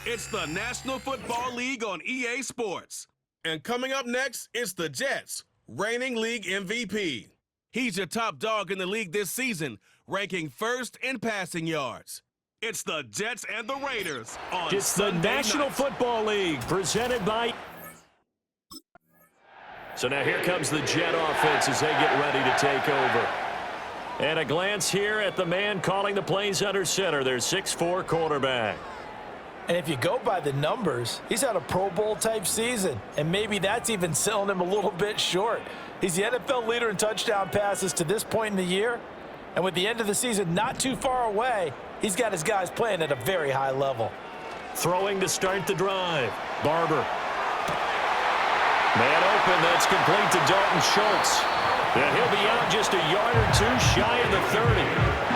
It's the National Football League on EA Sports. And coming up next, it's the Jets, reigning league MVP. He's your top dog in the league this season, ranking first in passing yards. It's the Jets and the Raiders on It's the National Football League presented by... So now here comes the Jet offense as they get ready to take over. And a glance here at the man calling the plays under center, their 6'4" quarterback. And if you go by the numbers, he's had a Pro Bowl-type season, and maybe that's even selling him a little bit short. He's the NFL leader in touchdown passes to this point in the year, and with the end of the season not too far away, he's got his guys playing at a very high level. Throwing to start the drive, Barber. Man open, that's complete to Dalton Schultz. And he'll be out just a yard or two shy of the 30.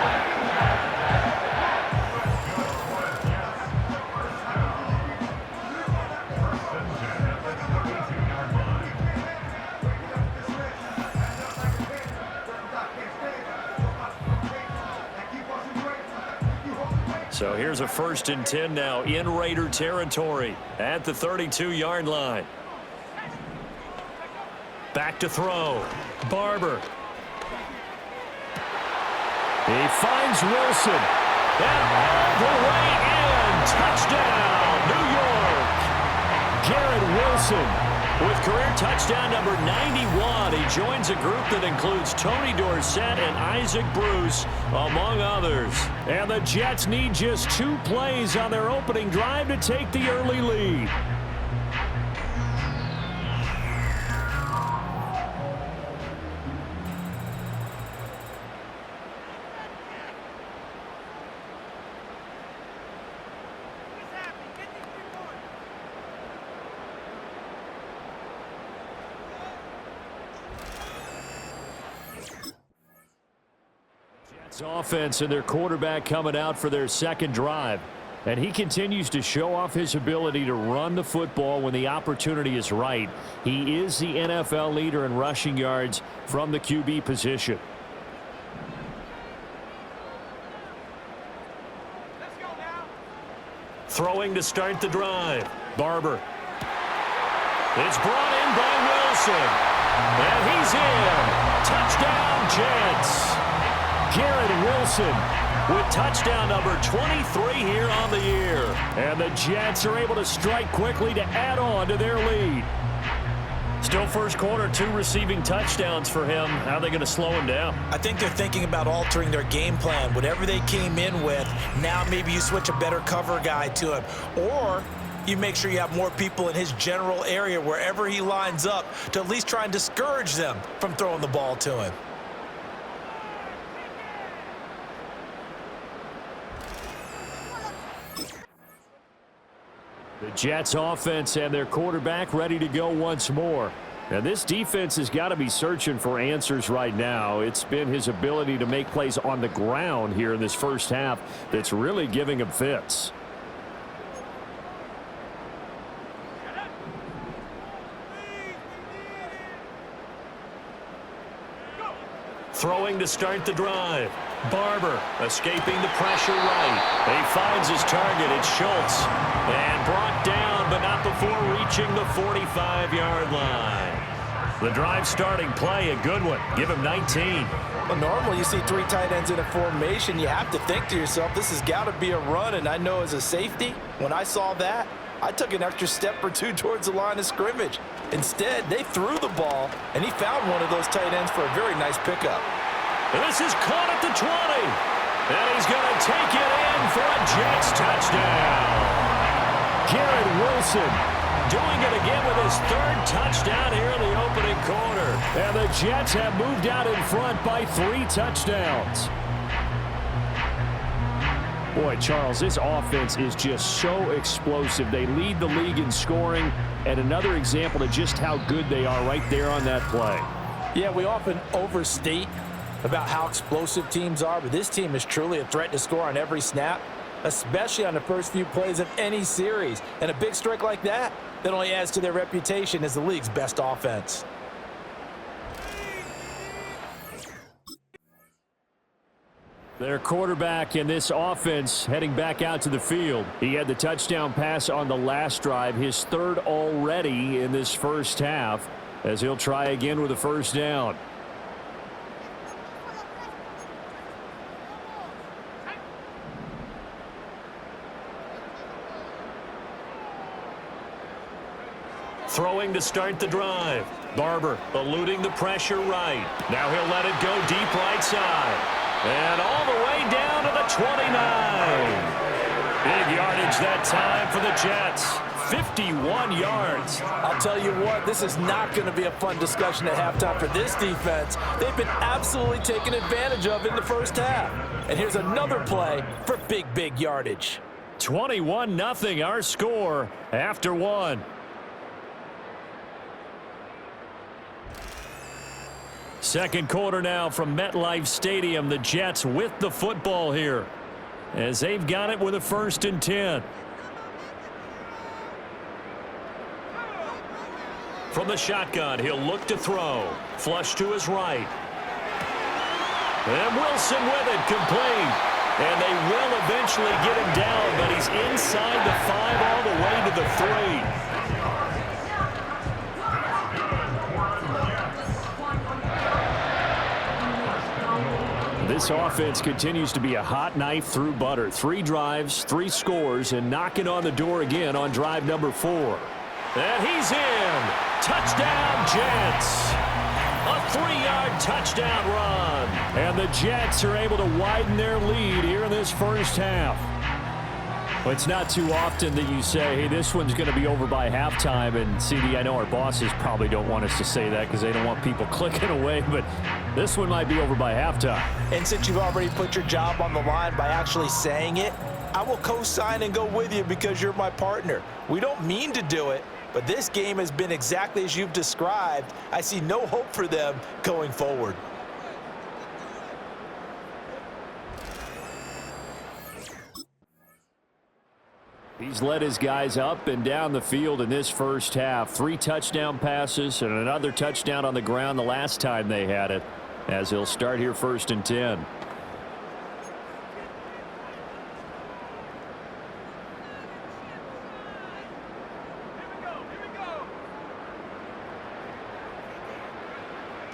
So here's a 1st and 10 now in Raider territory at the 32-yard line. Back to throw. Barber. He finds Wilson. And all the way in. Touchdown, New York. Garrett Wilson with career touchdown number 91. He joins a group that includes Tony Dorsett and Isaac Bruce, among others. And the Jets need just 2 plays on their opening drive to take the early lead. Offense and their quarterback coming out for their second drive. And he continues to show off his ability to run the football when the opportunity is right. He is the NFL leader in rushing yards from the QB position. Let's go now. Throwing to start the drive. Barber. It's brought in by Wilson. And he's in. Touchdown, Jets. Garrett Wilson with touchdown number 23 here on the year. And the Jets are able to strike quickly to add on to their lead. Still first quarter, 2 receiving touchdowns for him. How are they going to slow him down? I think they're thinking about altering their game plan. Whatever they came in with, now maybe you switch a better cover guy to him. Or you make sure you have more people in his general area wherever he lines up to at least try and discourage them from throwing the ball to him. The Jets offense and their quarterback ready to go once more. And this defense has got to be searching for answers right now. It's been his ability to make plays on the ground here in this first half that's really giving him fits. Throwing to start the drive. Barber escaping the pressure right. He finds his target. It's Schultz. And brought down, but not before reaching the 45-yard line. The drive starting play, a good one. Give him 19. Well, normally you see 3 tight ends in a formation. You have to think to yourself, this has got to be a run. And I know as a safety, when I saw that, I took an extra step or 2 towards the line of scrimmage. Instead, they threw the ball, and he found one of those tight ends for a very nice pickup. And this is caught at the 20. And he's going to take it in for a Jets touchdown. Garrett Wilson doing it again with his 3rd touchdown here in the opening quarter. And the Jets have moved out in front by 3 touchdowns. Boy, Charles, this offense is just so explosive. They lead the league in scoring, and another example of just how good they are right there on that play. Yeah, we often overstate about how explosive teams are, but this team is truly a threat to score on every snap, especially on the first few plays of any series. And a big strike like that only adds to their reputation as the league's best offense. Their quarterback in this offense heading back out to the field. He had the touchdown pass on the last drive, his third already in this first half, as he'll try again with a first down. Throwing to start the drive. Barber eluding the pressure right. Now he'll let it go deep right side. And all the way down to the 29. Big yardage that time for the Jets. 51 yards. I'll tell you what, this is not going to be a fun discussion at halftime for this defense. They've been absolutely taken advantage of in the first half. And here's another play for big yardage. 21-0 our score after one. Second quarter now from MetLife Stadium. The Jets with the football here as they've got it with a 1st and 10. From the shotgun, he'll look to throw. Flush to his right. And Wilson with it, complete. And they will eventually get him down, but he's inside the 5 all the way to the 3. This offense continues to be a hot knife through butter. 3 drives, 3 scores, and knocking on the door again on drive number 4. And he's in. Touchdown, Jets. A 3-yard touchdown run. And the Jets are able to widen their lead here in this first half. Well, it's not too often that you say, hey, this one's going to be over by halftime. And, CD, I know our bosses probably don't want us to say that because they don't want people clicking away. But this one might be over by halftime. And since you've already put your job on the line by actually saying it, I will co-sign and go with you because you're my partner. We don't mean to do it, but this game has been exactly as you've described. I see no hope for them going forward. He's led his guys up and down the field in this first half. 3 touchdown passes and another touchdown on the ground the last time they had it, as he'll start here 1st and 10.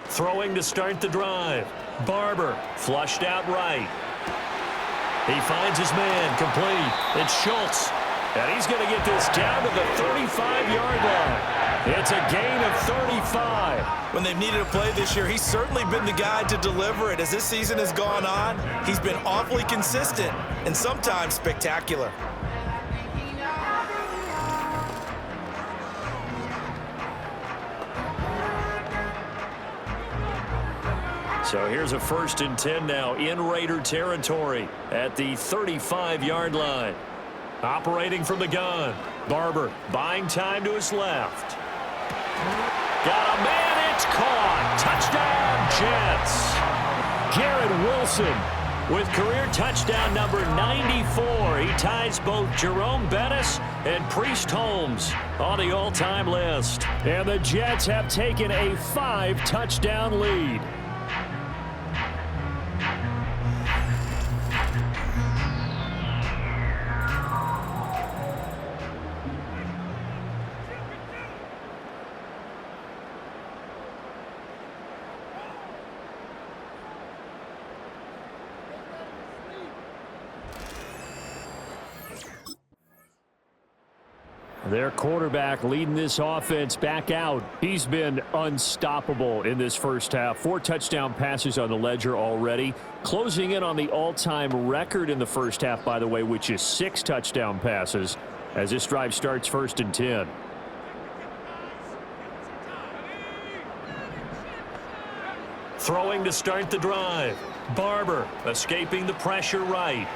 Throwing to start the drive. Barber flushed out right. He finds his man, complete. It's Schultz. And he's going to get this down to the 35-yard line. It's a gain of 35. When they've needed a play this year, he's certainly been the guy to deliver it. As this season has gone on, he's been awfully consistent and sometimes spectacular. So here's a 1st and 10 now in Raider territory at the 35-yard line. Operating from the gun. Barber buying time to his left. Got a man, it's caught. Touchdown, Jets. Garrett Wilson with career touchdown number 94. He ties both Jerome Bettis and Priest Holmes on the all-time list. And the Jets have taken a 5-touchdown lead. Their quarterback leading this offense back out. He's been unstoppable in this first half. 4 touchdown passes on the ledger already. Closing in on the all-time record in the first half, by the way, which is 6 touchdown passes as this drive starts 1st and 10. Throwing to start the drive. Barber escaping the pressure right.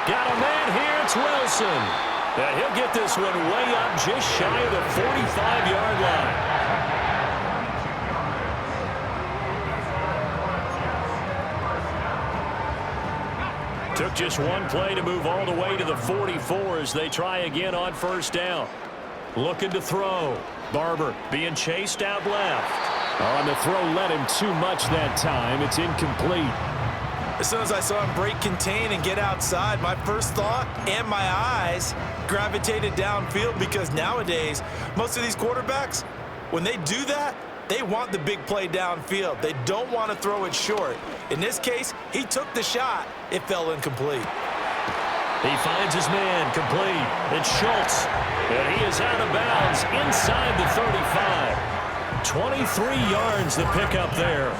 Got a man here, it's Wilson. And he'll get this one way up just shy of the 45-yard line. Took just one play to move all the way to the 44 as they try again on 1st down. Looking to throw. Barber being chased out left. On the throw led him too much that time. It's incomplete. As soon as I saw him break contain and get outside, my first thought and my eyes gravitated downfield, because nowadays, most of these quarterbacks, when they do that, they want the big play downfield. They don't want to throw it short. In this case, he took the shot. It fell incomplete. He finds his man, complete. It's Schultz, and he is out of bounds inside the 35. 23 yards to pick up there.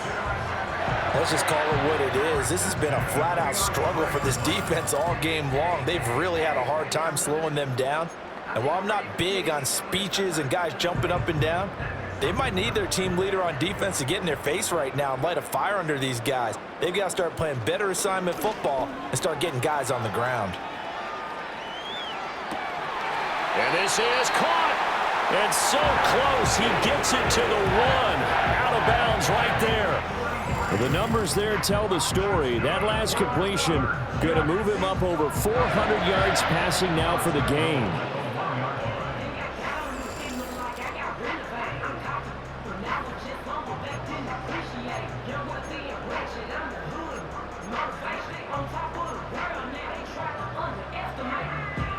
Let's just call it what it is. This has been a flat-out struggle for this defense all game long. They've really had a hard time slowing them down. And while I'm not big on speeches and guys jumping up and down, they might need their team leader on defense to get in their face right now and light a fire under these guys. They've got to start playing better assignment football and start getting guys on the ground. And this is caught. And so close, he gets it to the one. Out of bounds right there. The numbers there tell the story. That last completion going to move him up over 400 yards passing now for the game.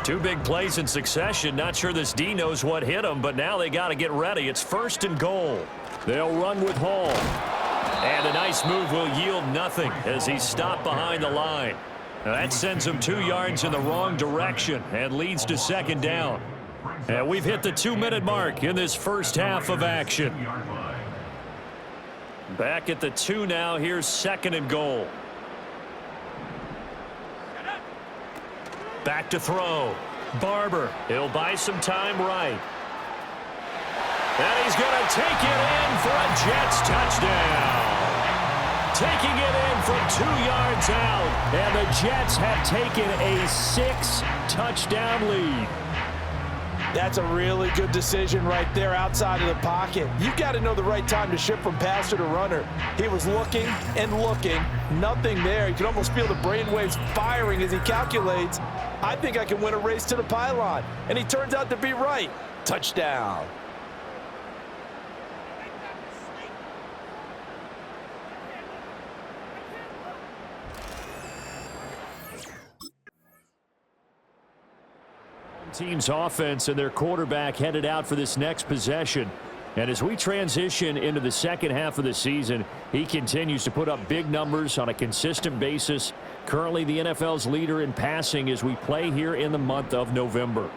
Two big plays in succession. Not sure this D knows what hit him, but now they got to get ready. It's 1st and goal. They'll run with Hall. And a nice move will yield nothing as he's stopped behind the line. Now that sends him 2 yards in the wrong direction and leads to 2nd down. And we've hit the 2-minute mark in this first half of action. Back at the 2 now. Here's 2nd and goal. Back to throw. Barber. He'll buy some time right. And he's going to take it in for a Jets touchdown. Taking it in from 2 yards out. And the Jets have taken a 6-touchdown lead. That's a really good decision right there outside of the pocket. You've got to know the right time to shift from passer to runner. He was looking and looking. Nothing there. You can almost feel the brainwaves firing as he calculates, I think I can win a race to the pylon. And he turns out to be right. Touchdown. Team's offense and their quarterback headed out for this next possession. And as we transition into the second half of the season, he continues to put up big numbers on a consistent basis. Currently the NFL's leader in passing as we play here in the month of November.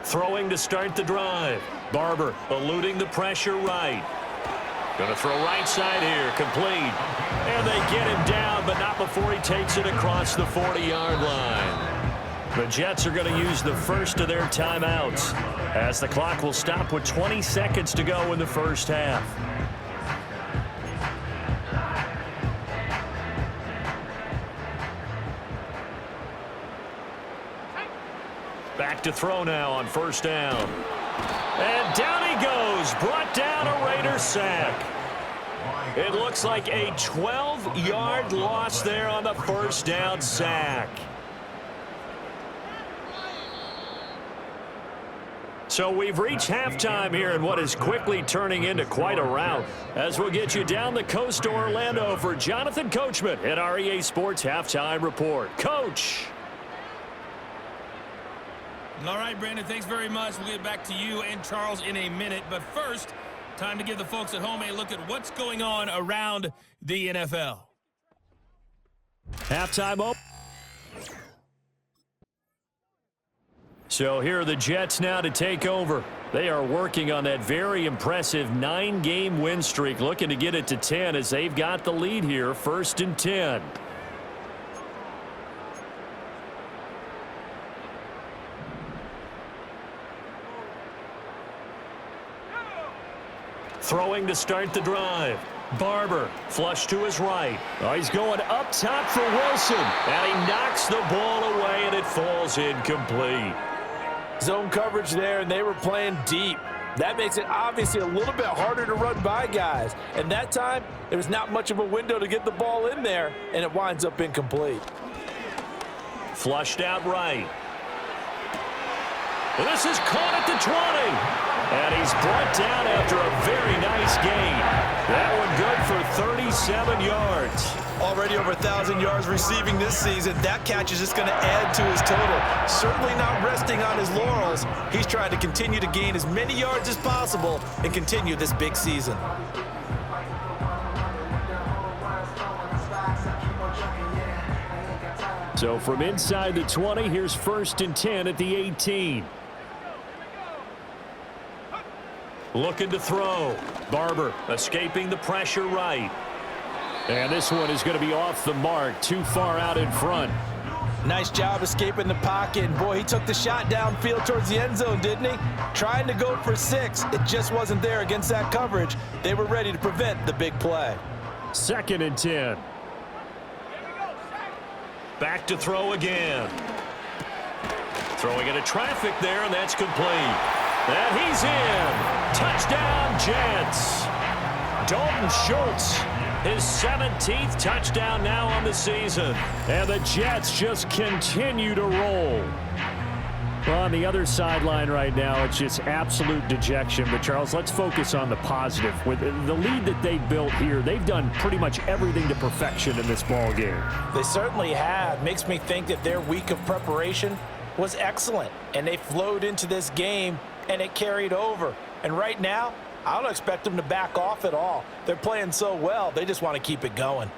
Throwing to start the drive. Barber eluding the pressure right. Going to throw right side here, complete. And they get him down, but not before he takes it across the 40-yard line. The Jets are going to use the first of their timeouts as the clock will stop with 20 seconds to go in the first half. Back to throw now on 1st down. And down he goes, brought down a Raider sack. It looks like a 12-yard loss there on the 1st down sack. So we've reached halftime here in what is quickly turning into quite a rout. As we'll get you down the coast to Orlando for Jonathan Coachman at our EA Sports Halftime Report. Coach. All right, Brandon, thanks very much. We'll get back to you and Charles in a minute. But first, time to give the folks at home a look at what's going on around the NFL. Halftime up. So here are the Jets now to take over. They are working on that very impressive 9-game win streak, looking to get it to 10 as they've got the lead here, 1st and 10. Throwing to start the drive. Barber, flush to his right. Oh, he's going up top for Wilson. And he knocks the ball away, and it falls incomplete. Zone coverage there, and they were playing deep. That makes it obviously a little bit harder to run by guys. And that time, there was not much of a window to get the ball in there, and it winds up incomplete. Flushed out right. And this is caught at the 20. And he's brought down after a very nice gain. That one good for 37 yards. Already over 1,000 yards receiving this season. That catch is just going to add to his total. Certainly not resting on his laurels. He's trying to continue to gain as many yards as possible and continue this big season. So from inside the 20, here's 1st and 10 at the 18. Looking to throw. Barber escaping the pressure right. And this one is going to be off the mark, too far out in front. Nice job escaping the pocket. And boy, he took the shot downfield towards the end zone, didn't he? Trying to go for 6. It just wasn't there against that coverage. They were ready to prevent the big play. 2nd and 10. Back to throw again. Throwing into traffic there, and that's complete. And he's in. Touchdown, Jets. Dalton Schultz, his 17th touchdown now on the season. And the Jets just continue to roll. Well, on the other sideline right now, it's just absolute dejection. But, Charles, let's focus on the positive. With the lead that they built here, they've done pretty much everything to perfection in this ball game. They certainly have. Makes me think that their week of preparation was excellent. And they flowed into this game, and it carried over. And right now, I don't expect them to back off at all. They're playing so well, they just want to keep it going.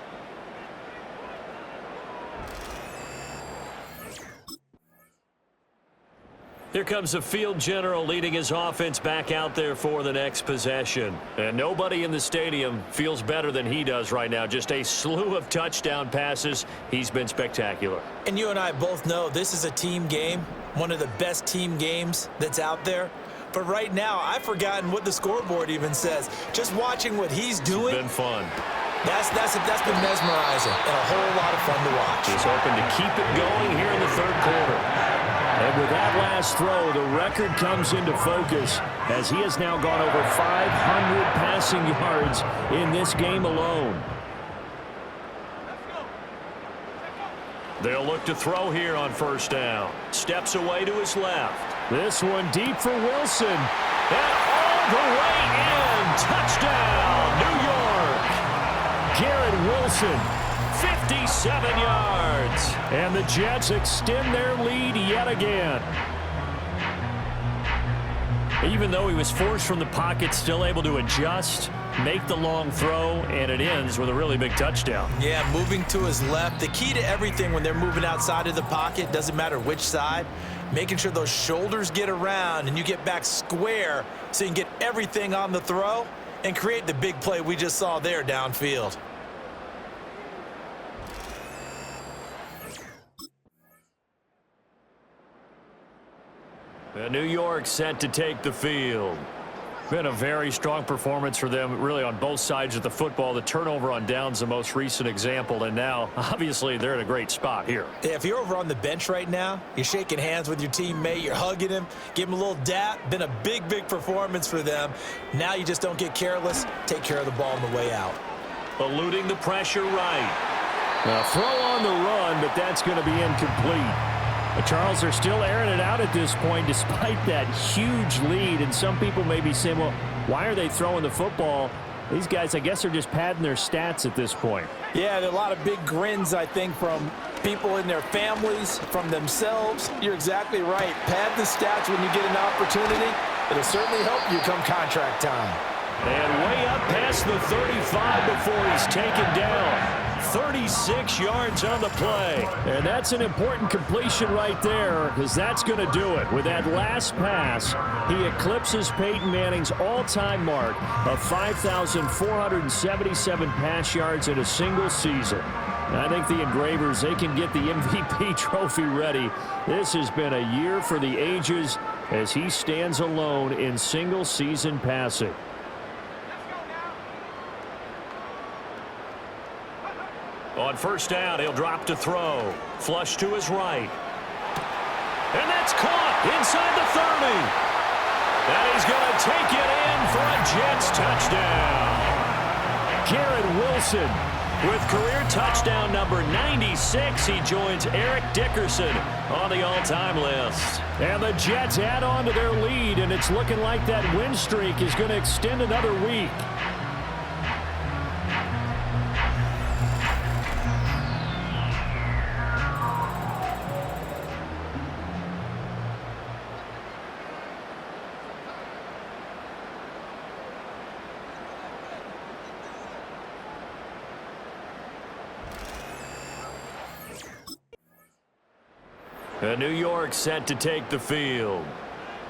Here comes the field general leading his offense back out there for the next possession. And nobody in the stadium feels better than he does right now. Just a slew of touchdown passes. He's been spectacular. And you and I both know this is a team game, one of the best team games that's out there. But right now, I've forgotten what the scoreboard even says. Just watching what he's doing. It's been fun. That's been mesmerizing and a whole lot of fun to watch. He's hoping to keep it going here in the 3rd quarter. And with that last throw, the record comes into focus as he has now gone over 500 passing yards in this game alone. They'll look to throw here on 1st down. Steps away to his left. This one deep for Wilson. And all the way in. Touchdown, New York. Garrett Wilson, 57 yards. And the Jets extend their lead yet again. Even though he was forced from the pocket, still able to adjust, make the long throw, and it ends with a really big touchdown. Yeah, moving to his left. The key to everything when they're moving outside of the pocket, doesn't matter which side, making sure those shoulders get around and you get back square so you can get everything on the throw and create the big play we just saw there downfield. New York set to take the field. Been a very strong performance for them, really, on both sides of the football. The turnover on downs, the most recent example, and now, obviously, they're in a great spot here. Yeah, if you're over on the bench right now, you're shaking hands with your teammate, you're hugging him, give him a little dap. Been a big, big performance for them. Now you just don't get careless. Take care of the ball on the way out. Eluding the pressure right. Now, throw on the run, but that's going to be incomplete. But Charles, they're still airing it out at this point despite that huge lead. And some people may be saying, well, why are they throwing the football? These guys, I guess, are just padding their stats at this point. Yeah, there are a lot of big grins, I think, from people in their families, from themselves. You're exactly right. Pad the stats when you get an opportunity. It'll certainly help you come contract time. And way up past the 35 before he's taken down. 36 yards on the play. And that's an important completion right there, because that's going to do it. With that last pass, he eclipses Peyton Manning's all-time mark of 5,477 pass yards in a single season. And I think the Engravers, they can get the MVP trophy ready. This has been a year for the ages as he stands alone in single-season passing. On 1st down, he'll drop to throw. Flush to his right. And that's caught inside the 30. And he's going to take it in for a Jets touchdown. Garrett Wilson with career touchdown number 96. He joins Eric Dickerson on the all-time list. And the Jets add on to their lead, and it's looking like that win streak is going to extend another week. New York set to take the field.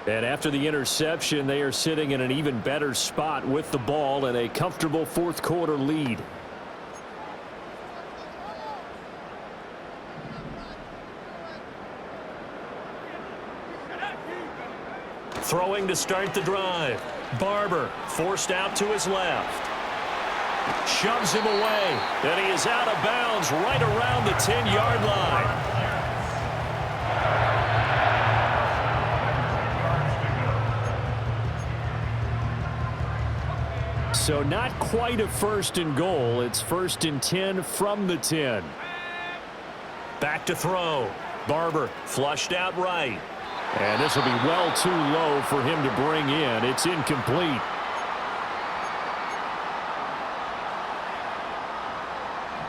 And after the interception, they are sitting in an even better spot with the ball and a comfortable fourth quarter lead. Throwing to start the drive. Barber forced out to his left. Shoves him away. And he is out of bounds right around the 10-yard line. So not quite a first and goal. It's first and 10 from the 10. Back to throw. Barber flushed out right. And this will be well too low for him to bring in. It's incomplete.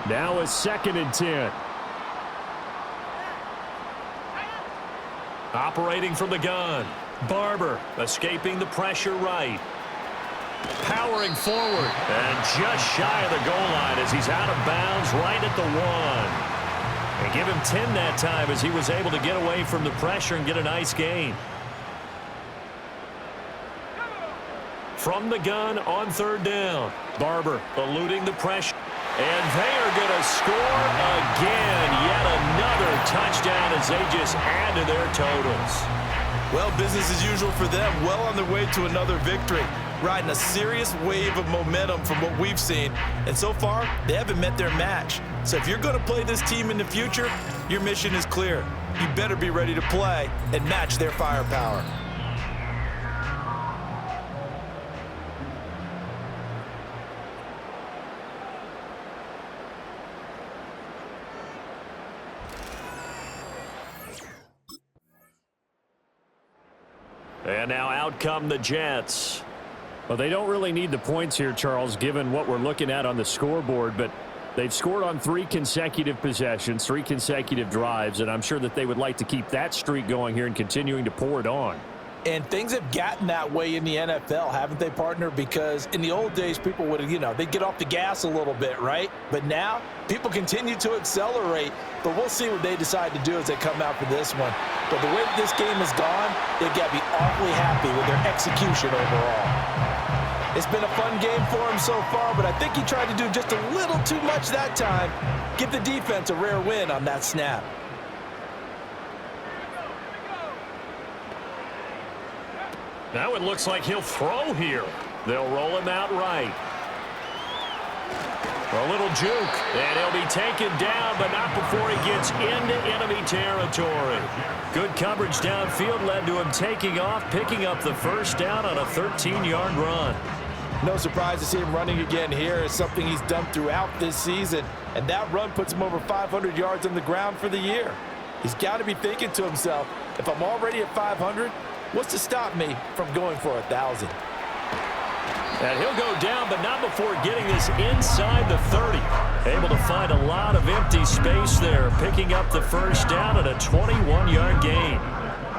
Now a second and 10. Operating from the gun. Barber escaping the pressure right. Powering forward and just shy of the goal line as he's out of bounds right at the 1. And give him 10 that time as he was able to get away from the pressure and get a nice gain. From the gun on third down. Barber eluding the pressure. And they are going to score again. Yet another touchdown as they just add to their totals. Well, business as usual for them. Well on their way to another victory. Riding a serious wave of momentum from what we've seen. And so far, they haven't met their match. So if you're going to play this team in the future, your mission is clear. You better be ready to play and match their firepower. And now out come the Jets. Well, they don't really need the points here, Charles, given what we're looking at on the scoreboard, but they've scored on 3 consecutive possessions, 3 consecutive drives, and I'm sure that they would like to keep that streak going here and continuing to pour it on. And things have gotten that way in the NFL, haven't they, partner? Because in the old days, people would, they'd get off the gas a little bit, right? But now, people continue to accelerate, but we'll see what they decide to do as they come out for this one. But the way this game has gone, they've got to be awfully happy with their execution overall. It's been a fun game for him so far, but I think he tried to do just a little too much that time. Give the defense a rare win on that snap. Now it looks like he'll throw here. They'll roll him out right. A little juke, and he'll be taken down, but not before he gets into enemy territory. Good coverage downfield led to him taking off, picking up the first down on a 13-yard run. No surprise to see him running again here. It's something he's done throughout this season, and that run puts him over 500 yards on the ground for the year. He's got to be thinking to himself, if I'm already at 500, what's to stop me from going for 1,000? And he'll go down, but not before getting this inside the 30. Able to find a lot of empty space there, picking up the first down at a 21-yard gain.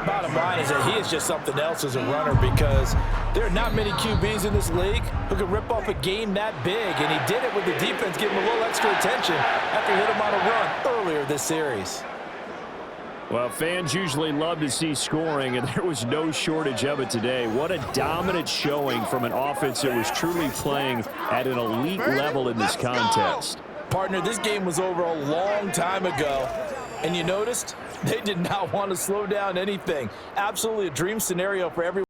Bottom line is that he is just something else as a runner because there are not many QBs in this league who can rip off a game that big, and he did it with the defense giving him a little extra attention after he hit him on a run earlier this series. Well, fans usually love to see scoring, and there was no shortage of it today. What a dominant showing from an offense that was truly playing at an elite level in this contest. Partner, this game was over a long time ago, and you noticed they did not want to slow down anything. Absolutely a dream scenario for everyone.